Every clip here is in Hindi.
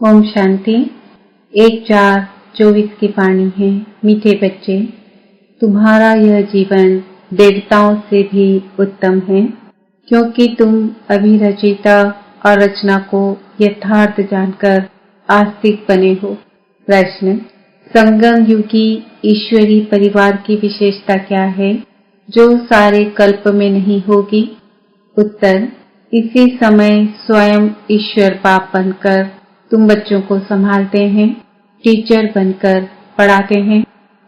ओम शांति। 1/4/24 की वाणी है। मीठे बच्चे, तुम्हारा यह जीवन देवताओं से भी उत्तम है, क्योंकि तुम अभिरचयिता और रचना को यथार्थ जानकर आस्तिक बने हो। प्रश्न: संगम युगी ईश्वरी परिवार की विशेषता क्या है, जो सारे कल्प में नहीं होगी? उत्तर: इसी समय स्वयं ईश्वर बाप बनकर तुम बच्चों को संभालते हैं, टीचर बनकर पढ़ाते हैं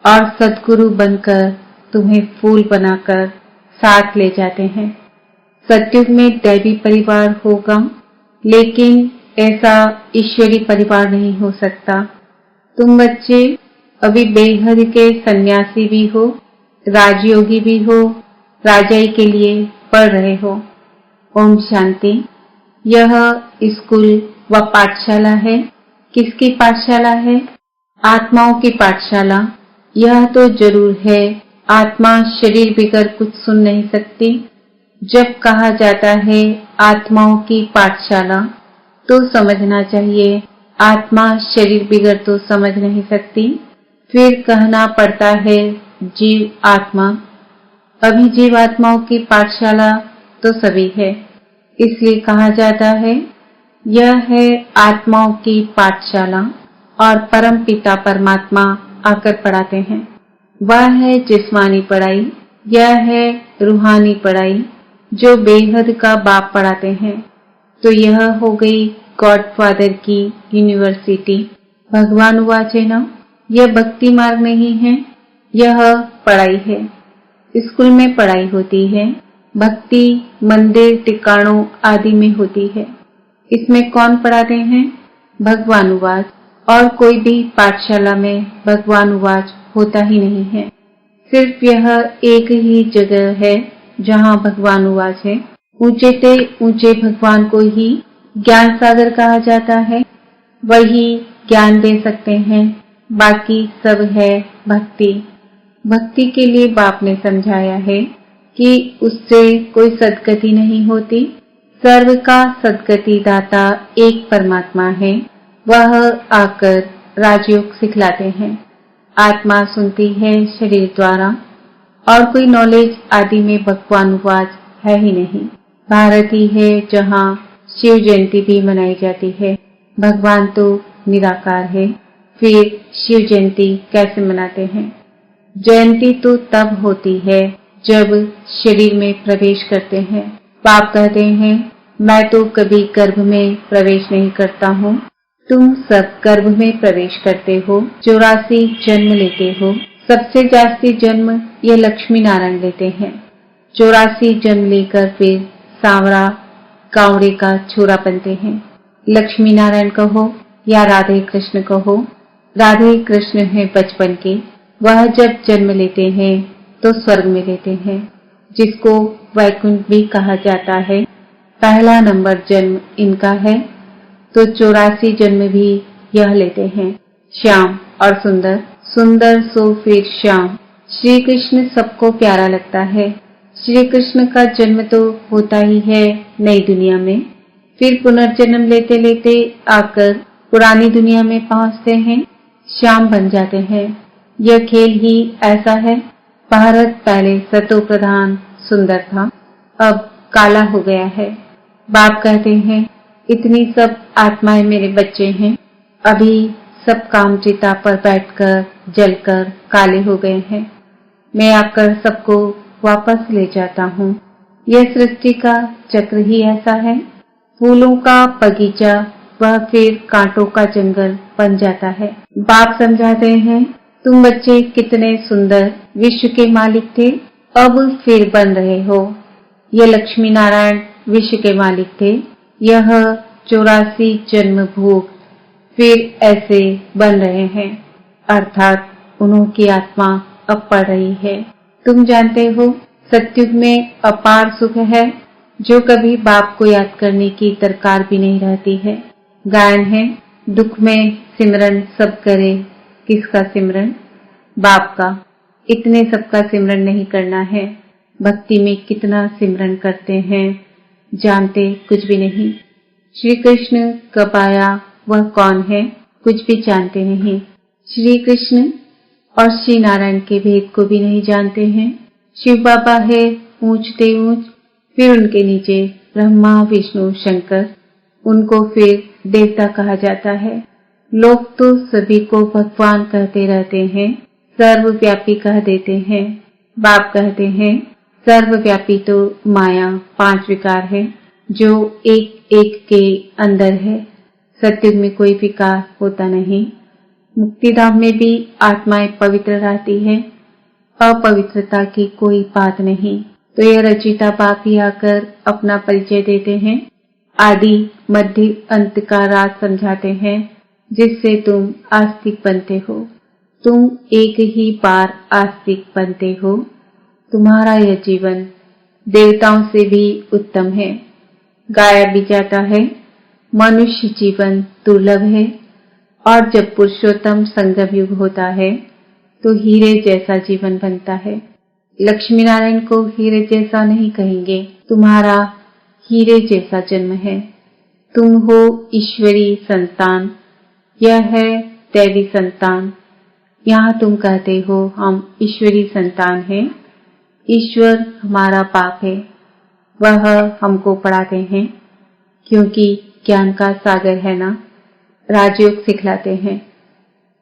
और सद्गुरु बनकर तुम्हें फूल बनाकर साथ ले जाते हैं। सतयुग में दैवी परिवार होगा, लेकिन ऐसा ईश्वरी परिवार नहीं हो सकता। तुम बच्चे अभी बेहद के सन्यासी भी हो, राजयोगी भी हो, राजाई के लिए पढ़ रहे हो। ओम शांति। यह स्कूल व पाठशाला है। किसकी पाठशाला है? आत्माओं की पाठशाला। यह तो जरूर है, आत्मा शरीर बिगर कुछ सुन नहीं सकती। जब कहा जाता है आत्माओं की पाठशाला, तो समझना चाहिए आत्मा शरीर बिगर तो समझ नहीं सकती। फिर कहना पड़ता है जीव आत्मा। अभी जीव आत्माओं की पाठशाला तो सभी है, इसलिए कहा जाता है यह है आत्माओं की पाठशाला और परम पिता परमात्मा आकर पढ़ाते हैं। वह है जिस्मानी पढ़ाई, यह है रूहानी पढ़ाई जो बेहद का बाप पढ़ाते हैं। तो यह हो गई गॉड फादर की यूनिवर्सिटी। भगवान वाचेना, यह भक्ति मार्ग नहीं है, यह पढ़ाई है। स्कूल में पढ़ाई होती है, भक्ति मंदिर टिकाणों आदि में होती है। इसमें कौन पढ़ाते हैं? भगवानुवाच। और कोई भी पाठशाला में भगवानुवाच होता ही नहीं है। सिर्फ यह एक ही जगह है जहाँ भगवानुवाच है। ऊंचे से ऊंचे भगवान को ही ज्ञान सागर कहा जाता है। वही ज्ञान दे सकते हैं, बाकी सब है भक्ति। भक्ति के लिए बाप ने समझाया है कि उससे कोई सद्गति नहीं होती। सर्व का सद्गति दाता एक परमात्मा है, वह आकर राजयोग सिखलाते हैं। आत्मा सुनती है शरीर द्वारा, और कोई नॉलेज आदि में भगवानुवाच है ही नहीं। भारत ही है जहाँ शिव जयंती भी मनाई जाती है। भगवान तो निराकार है, फिर शिव जयंती कैसे मनाते हैं? जयंती तो तब होती है जब शरीर में प्रवेश करते हैं। बाप कहते हैं मैं तो कभी गर्भ में प्रवेश नहीं करता हूँ, तुम सब गर्भ में प्रवेश करते हो, 84 जन्म लेते हो। सबसे जास्ती जन्म ये लक्ष्मी नारायण लेते हैं। 84 जन्म लेकर फिर सांवरा गावड़े का छोरा बनते हैं। लक्ष्मी नारायण कहो या राधे कृष्ण कहो, राधे कृष्ण है बचपन के। वह जब जन्म लेते हैं तो स्वर्ग में लेते हैं, जिसको वैकुंठ भी कहा जाता है। पहला नंबर जन्म इनका है, तो 84 जन्म भी यह लेते हैं। श्याम और सुंदर, सुंदर सो फिर श्याम। श्री कृष्ण सबको प्यारा लगता है। श्री कृष्ण का जन्म तो होता ही है नई दुनिया में, फिर पुनर्जन्म लेते लेते आकर पुरानी दुनिया में पहुंचते हैं, श्याम बन जाते हैं। यह खेल ही ऐसा है। भारत पहले सतो प्रधान सुंदर था, अब काला हो गया है। बाप कहते हैं इतनी सब आत्माएं मेरे बच्चे हैं, अभी सब काम चिता पर बैठकर जलकर काले हो गए हैं। मैं आकर सबको वापस ले जाता हूँ। यह सृष्टि का चक्र ही ऐसा है। फूलों का बगीचा वह फिर कांटों का जंगल बन जाता है। बाप समझाते हैं तुम बच्चे कितने सुंदर विश्व के मालिक थे, अब फिर बन रहे हो। ये लक्ष्मी नारायण विश्व के मालिक थे। यह 84 जन्म भोग फिर ऐसे बन रहे हैं, अर्थात उन्होंने आत्मा अब पढ़ रही है। तुम जानते हो सतयुग में अपार सुख है, जो कभी बाप को याद करने की दरकार भी नहीं रहती है। गायन है दुख में सिमरन सब करे, किसका सिमरन? बाप का। इतने सबका सिमरन नहीं करना है। भक्ति में कितना सिमरन करते हैं जानते कुछ भी नहीं। श्री कृष्ण कब आया वह कौन है, कुछ भी जानते नहीं। श्री कृष्ण और श्री नारायण के भेद को भी नहीं जानते हैं। शिव बाबा है ऊंचते ऊंच, फिर उनके नीचे ब्रह्मा विष्णु शंकर, उनको फिर देवता कहा जाता है। लोग तो सभी को भगवान कहते रहते हैं, सर्वव्यापी कह देते हैं। बाप कहते हैं सर्वव्यापी तो माया 5 विकार है जो एक एक के अंदर है। सत्युग में कोई विकार होता नहीं। मुक्तिधाम में भी आत्माएं पवित्र रहती है, अपवित्रता की कोई बात नहीं। तो यह रचिता बाप ही आकर अपना परिचय देते हैं, आदि मध्य अंत का राज समझाते हैं, जिससे तुम आस्तिक बनते हो। तुम एक ही बार आस्तिक बनते हो। तुम्हारा यह जीवन देवताओं से भी उत्तम है। गाया भी जाता है मनुष्य जीवन दुर्लभ है, और जब पुरुषोत्तम संगम युग होता है तो हीरे जैसा जीवन बनता है। लक्ष्मी नारायण को हीरे जैसा नहीं कहेंगे, तुम्हारा हीरे जैसा जन्म है। तुम हो ईश्वरी संतान, यह है दैवी संतान। यहाँ तुम कहते हो हम ईश्वरी संतान हैं। ईश्वर हमारा बाप है, वह हमको पढ़ाते हैं, क्योंकि ज्ञान का सागर है ना, राजयोग सिखलाते हैं।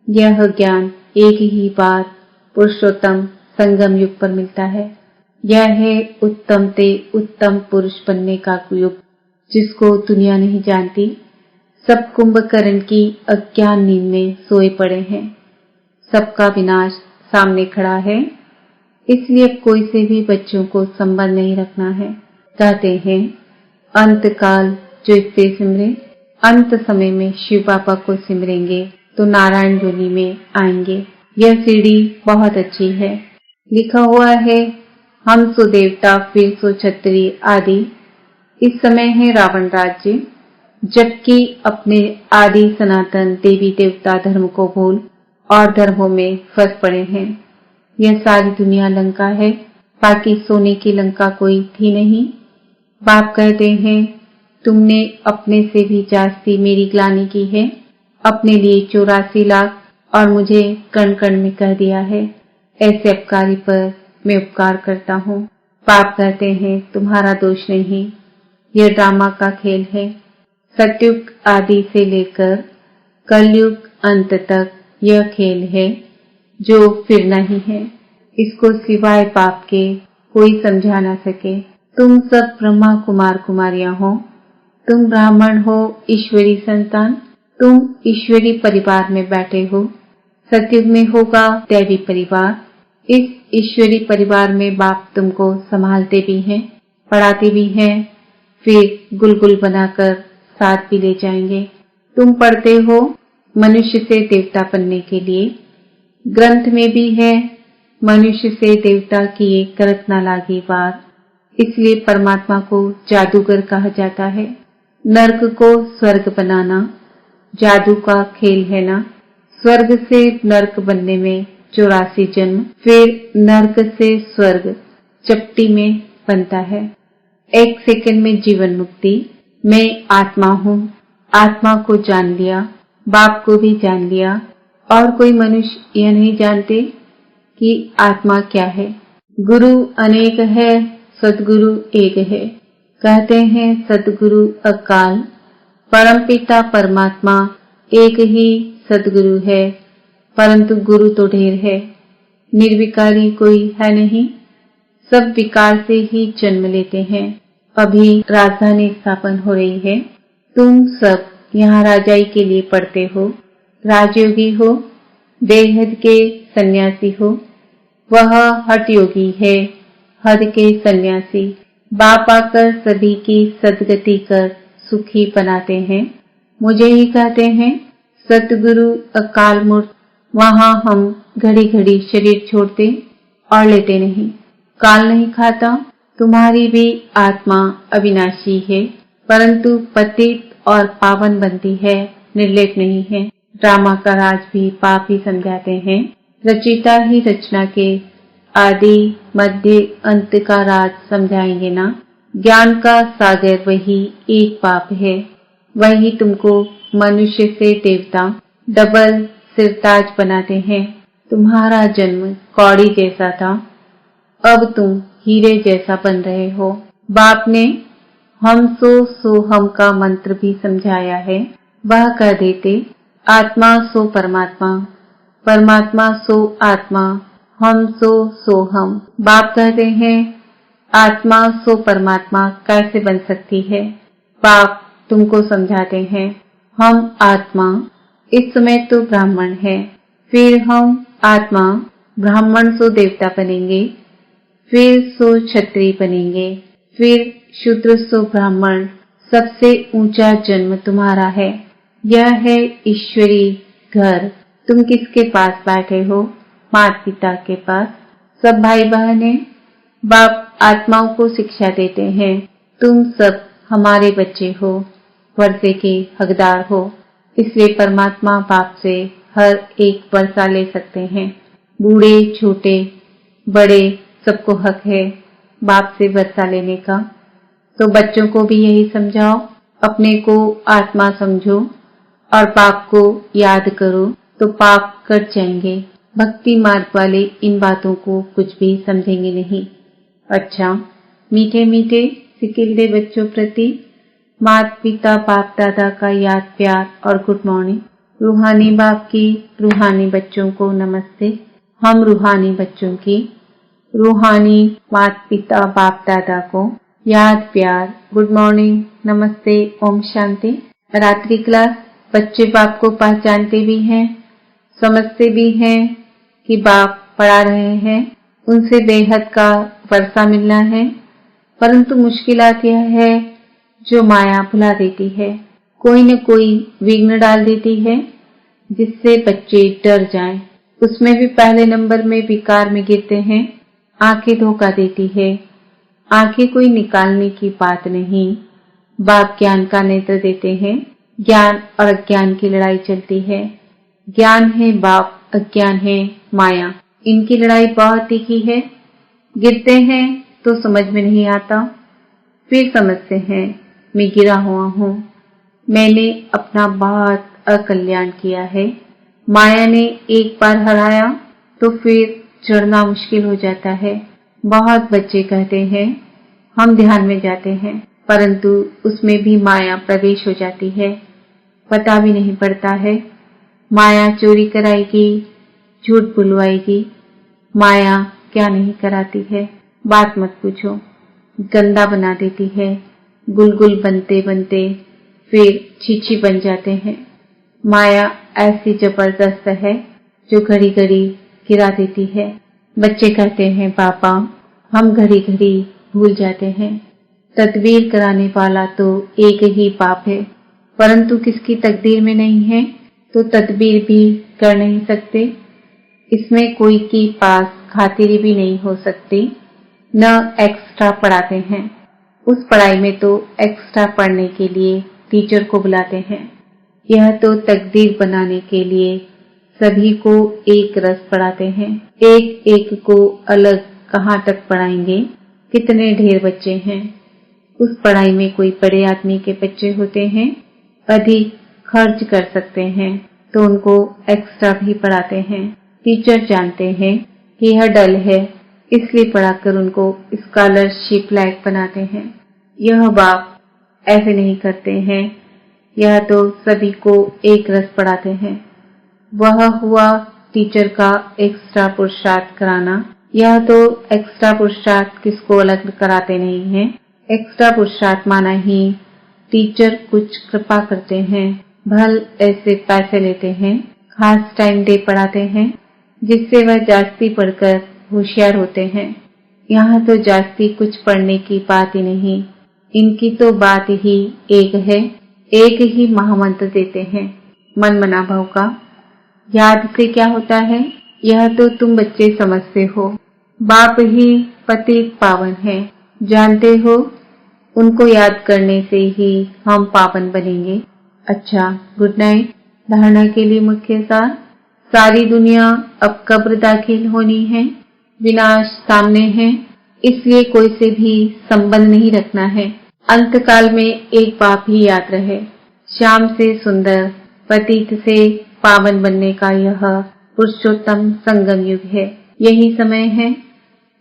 यह ज्ञान एक ही बार पुरुषोत्तम संगम युग पर मिलता है। यह है उत्तम ते उत्तम पुरुष बनने का युग, जिसको दुनिया नहीं जानती। सब कुंभकर्ण की अज्ञान नींद में सोए पड़े हैं। सबका विनाश सामने खड़ा है, इसलिए कोई से भी बच्चों को संबंध नहीं रखना है। कहते हैं अंत काल जो इससे सिमरे, अंत समय में शिव बाबा को सिमरेंगे तो नारायण योनि में आएंगे। यह सीढ़ी बहुत अच्छी है। लिखा हुआ है हम सो देवता फिर सो क्षत्रिय आदि। इस समय है रावण राज्य, जबकि अपने आदि सनातन देवी देवता धर्म को भूल और धर्मों में फंस पड़े हैं। यह सारी दुनिया लंका है, बाकी सोने की लंका कोई थी नहीं। बाप कहते हैं तुमने अपने से भी जास्ती मेरी ग्लानि की है, अपने लिए 84 लाख और मुझे कण कण में कह दिया है। ऐसे अपकारी पर मैं उपकार करता हूँ। बाप कहते हैं तुम्हारा दोष नहीं, यह ड्रामा का खेल है। सतयुग आदि से लेकर कलयुग अंत तक यह खेल है जो फिरना ही है। इसको सिवाय बाप के कोई समझा ना सके। तुम सब ब्रह्मा कुमार कुमारियां हो, तुम ब्राह्मण हो ईश्वरी संतान, तुम ईश्वरी परिवार में बैठे हो। सतयुग में होगा दैवी परिवार। इस ईश्वरी परिवार में बाप तुमको संभालते भी हैं, पढ़ाते भी हैं, फिर गुलगुल बनाकर साथ भी ले जाएंगे। तुम पढ़ते हो मनुष्य से देवता बनने के लिए। ग्रंथ में भी है मनुष्य से देवता किए करत ना लागी वार, इसलिए परमात्मा को जादूगर कहा जाता है। नर्क को स्वर्ग बनाना जादू का खेल है ना। स्वर्ग से नर्क बनने में 84 जन्म, फिर नर्क से स्वर्ग चपटी में बनता है। 1 सेकंड में जीवन मुक्ति। मैं आत्मा हूँ, आत्मा को जान लिया, बाप को भी जान लिया, और कोई मनुष्य यह नहीं जानते कि आत्मा क्या है। गुरु अनेक है, सदगुरु एक है। कहते हैं सदगुरु अकाल, परमपिता परमात्मा एक ही सदगुरु है, परंतु गुरु तो ढेर है। निर्विकारी कोई है नहीं, सब विकार से ही जन्म लेते हैं। अभी राजधानी स्थापन हो रही है। तुम सब यहाँ राजाई के लिए पढ़ते हो। राजयोगी हो, बेहद के सन्यासी हो। वह हठ योगी है, हद के सन्यासी। बाप आकर सभी की सदगति कर सुखी बनाते हैं। मुझे ही कहते हैं सतगुरु अकाल मूर्त। वहाँ हम घड़ी घड़ी शरीर छोड़ते और लेते नहीं। काल नहीं खाता। तुम्हारी भी आत्मा अविनाशी है, परंतु पतित और पावन बनती है, निर्लेप नहीं है। ड्रामा का राज भी पाप ही समझाते हैं। रचिता ही रचना के आदि मध्य अंत का राज समझाएंगे ना। ज्ञान का सागर वही एक बाप है। वही तुमको मनुष्य से देवता डबल सिरताज बनाते हैं। तुम्हारा जन्म कौड़ी जैसा था, अब तुम हीरे जैसा बन रहे हो। बाप ने हम सो हम का मंत्र भी समझाया है। वह कह देते आत्मा सो परमात्मा, परमात्मा सो आत्मा, हम सो हम। बाप कहते हैं आत्मा सो परमात्मा कैसे बन सकती है। बाप तुमको समझाते हैं हम आत्मा इस समय तो ब्राह्मण है, फिर हम आत्मा ब्राह्मण सो देवता बनेंगे, फिर सो क्षत्रिय बनेंगे, फिर शूद्र सो ब्राह्मण। सबसे ऊंचा जन्म तुम्हारा है। यह है ईश्वरी घर। तुम किसके पास बैठे हो? माता पिता के पास। सब भाई बहन हैं। बाप आत्माओं को शिक्षा देते हैं तुम सब हमारे बच्चे हो, वर्षे के हकदार हो। इसलिए परमात्मा बाप से हर एक वर्षा ले सकते हैं। बूढ़े छोटे बड़े सबको हक है बाप से वर्षा लेने का। तो बच्चों को भी यही समझाओ, अपने को आत्मा समझो और पाप को याद करो तो पाप कट जाएंगे। भक्ति मार्ग वाले इन बातों को कुछ भी समझेंगे नहीं। अच्छा, मीठे मीठे सिकिलदे बच्चों प्रति माता पिता बाप दादा का याद प्यार और गुड मॉर्निंग। रूहानी बाप की रूहानी बच्चों को नमस्ते। हम रूहानी बच्चों की रूहानी माता पिता बाप दादा को याद प्यार गुड मॉर्निंग नमस्ते ओम शांति। रात्रि क्लास बच्चे बाप को पहचानते भी हैं, समझते भी हैं कि बाप पढ़ा रहे हैं, उनसे बेहद का वर्षा मिलना है। परंतु मुश्किलात यह है जो माया भुला देती है, कोई न कोई विघ्न डाल देती है जिससे बच्चे डर जाएं। उसमें भी पहले नंबर में विकार में गिरते हैं। आंखें धोखा देती है। आंखें कोई निकालने की बात नहीं। बाप ज्ञान का नेत्र देते हैं। ज्ञान और अज्ञान की लड़ाई चलती है। ज्ञान है बाप, अज्ञान है माया। इनकी लड़ाई बहुत तीखी है। गिरते हैं तो समझ में नहीं आता, फिर समझते हैं मैं गिरा हुआ हूँ, मैंने अपना बहुत अकल्याण किया है। माया ने एक बार हराया तो फिर चढ़ना मुश्किल हो जाता है। बहुत बच्चे कहते हैं हम ध्यान में जाते हैं, परंतु उसमें भी माया प्रवेश हो जाती है, पता भी नहीं पड़ता है। माया चोरी कराएगी, झूठ बुलवाएगी। माया क्या नहीं कराती है, बात मत पूछो। गंदा बना देती है। गुलगुल बनते बनते फिर छीछी बन जाते हैं। माया ऐसी जबरदस्त है जो घड़ी घड़ी गिरा देती है। बच्चे कहते हैं पापा हम घड़ी घड़ी भूल जाते हैं। तदबीर कराने वाला तो एक ही बाप है, परंतु किसकी तकदीर में नहीं है तो तदबीर भी कर नहीं सकते। इसमें कोई की पास खातिरी भी नहीं हो सकती। न एक्स्ट्रा पढ़ाते हैं। उस पढ़ाई में तो एक्स्ट्रा पढ़ने के लिए टीचर को बुलाते हैं। यह तो तकदीर बनाने के लिए सभी को एक रस पढ़ाते हैं। एक एक को अलग कहाँ तक पढ़ाएंगे, कितने ढेर बच्चे हैं। उस पढ़ाई में कोई बड़े आदमी के बच्चे होते हैं, अधिक खर्च कर सकते हैं तो उनको एक्स्ट्रा भी पढ़ाते हैं। टीचर जानते हैं कि यह डल है, इसलिए पढ़ाकर उनको स्कॉलरशिप लायक बनाते हैं। यह बाप ऐसे नहीं करते हैं। यह तो सभी को एक रस पढ़ाते हैं। वह हुआ टीचर का एक्स्ट्रा पुरुषार्थ कराना। यह तो एक्स्ट्रा पुरुषार्थ किसको अलग कराते नहीं हैं। एक्स्ट्रा पुरुषार्थ माना ही टीचर कुछ कृपा करते हैं, भल ऐसे पैसे लेते हैं, खास टाइम डे पढ़ाते हैं जिससे वह जास्ती पढ़कर होशियार होते हैं। यहाँ तो जास्ती कुछ पढ़ने की बात ही नहीं, इनकी तो बात ही एक है। एक ही महामंत्र देते हैं मन मना भाव का। याद से क्या होता है यह तो तुम बच्चे समझते हो। बाप ही पतित पावन है, जानते हो। उनको याद करने से ही हम पावन बनेंगे। अच्छा, गुड नाइट। धारणा के लिए मुख्य सार, सारी दुनिया अब कब्र दाखिल होनी है, विनाश सामने है, इसलिए कोई से भी संबंध नहीं रखना है। अंतकाल में एक बाप ही याद रहे। श्याम से सुंदर, पतित से पावन बनने का यह पुरुषोत्तम संगम युग है। यही समय है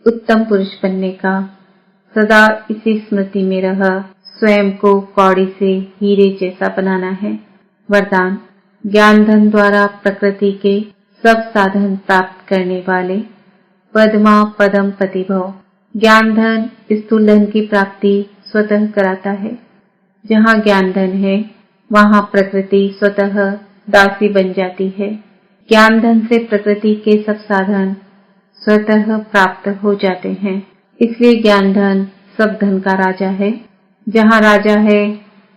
उत्तम पुरुष बनने का। सदा इसी स्मृति में रह स्वयं को कौड़ी से हीरे जैसा बनाना है। वरदान, ज्ञान धन द्वारा प्रकृति के सब साधन प्राप्त करने वाले पद्मा पदम पतिभव। ज्ञान धन स्थूल धन की प्राप्ति स्वतः कराता है। जहाँ ज्ञान धन है वहाँ प्रकृति स्वतः दासी बन जाती है। ज्ञान धन से प्रकृति के सब साधन स्वतः प्राप्त हो जाते हैं। इसलिए ज्ञान धन सब धन का राजा है। जहाँ राजा है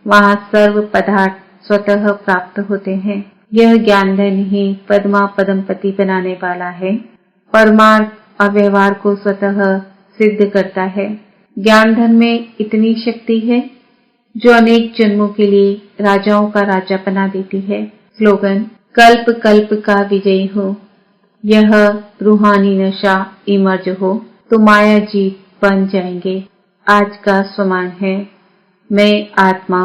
वहाँ सर्व पदार्थ स्वतः प्राप्त होते हैं। यह ज्ञान धन ही पद्मा पदमपति बनाने वाला है। परमार्थ और व्यवहार को स्वतः सिद्ध करता है। ज्ञान धन में इतनी शक्ति है जो अनेक जन्मों के लिए राजाओं का राजा बना देती है। स्लोगन, कल्प कल्प का विजयी हो। यह रूहानी नशा इमर्ज हो तो माया जीत बन जाएंगे। आज का स्वमान है, मैं आत्मा